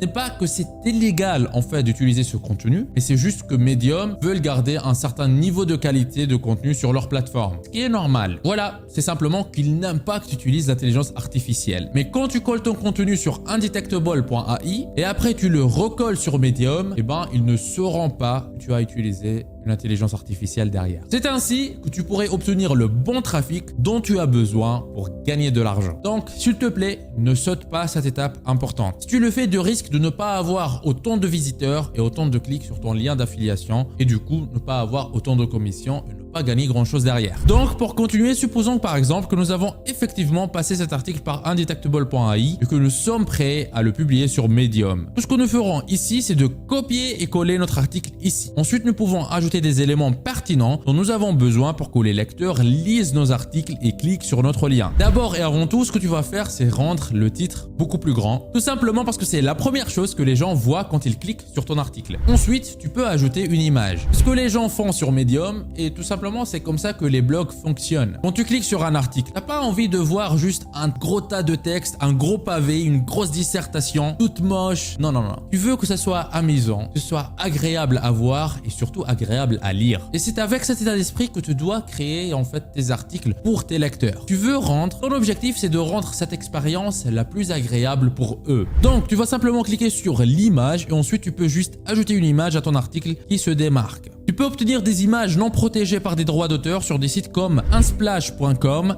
Ce n'est pas que c'est illégal en fait d'utiliser ce contenu, mais c'est juste que Medium veulent garder un certain niveau de qualité de contenu sur leur plateforme, ce qui est normal. Voilà, c'est simplement qu'ils n'aiment pas que tu utilises l'intelligence artificielle. Mais quand tu colles ton contenu sur undetectable.ai et après tu le recolles sur Medium, eh ben ils ne sauront pas que tu as utilisé une intelligence artificielle derrière. C'est ainsi que tu pourrais obtenir le bon trafic dont tu as besoin pour gagner de l'argent. Donc, s'il te plaît, ne saute pas cette étape importante. Si tu le fais, tu risques de ne pas avoir autant de visiteurs et autant de clics sur ton lien d'affiliation et du coup, ne pas avoir autant de commissions et ne pas gagner grand chose derrière. Donc, pour continuer, supposons par exemple que nous avons effectivement passé cet article par undetectable.ai et que nous sommes prêts à le publier sur Medium. Tout ce que nous ferons ici, c'est de copier et coller notre article ici. Ensuite, nous pouvons ajouter des éléments pertinents dont nous avons besoin pour que les lecteurs lisent nos articles et cliquent sur notre lien. D'abord et avant tout, ce que tu vas faire, c'est rendre le titre beaucoup plus grand, tout simplement parce que c'est la première chose que les gens voient quand ils cliquent sur ton article. Ensuite, tu peux ajouter une image. Ce que les gens font sur Medium, et tout simplement, c'est comme ça que les blogs fonctionnent. Quand tu cliques sur un article, t'as pas envie de voir juste un gros tas de texte, un gros pavé, une grosse dissertation, toute moche. Non, non, non. Tu veux que ça soit amusant, que ce soit agréable à voir et surtout agréable à lire. Et c'est avec cet état d'esprit que tu dois créer en fait tes articles pour tes lecteurs. Tu veux rendre, ton objectif c'est de rendre cette expérience la plus agréable pour eux. Donc tu vas simplement cliquer sur l'image et ensuite tu peux juste ajouter une image à ton article qui se démarque. Tu peux obtenir des images non protégées par des droits d'auteur sur des sites comme unsplash.com,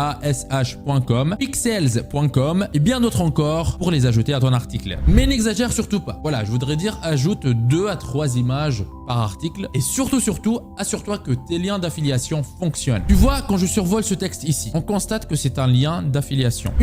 unsplash.com, pixels.com et bien d'autres encore pour les ajouter à ton article. Mais n'exagère surtout pas. Voilà, je voudrais dire ajoute 2 à 3 images par article et surtout, assure-toi que tes liens d'affiliation fonctionnent. Tu vois, quand je survole ce texte ici, on constate que c'est un lien d'affiliation.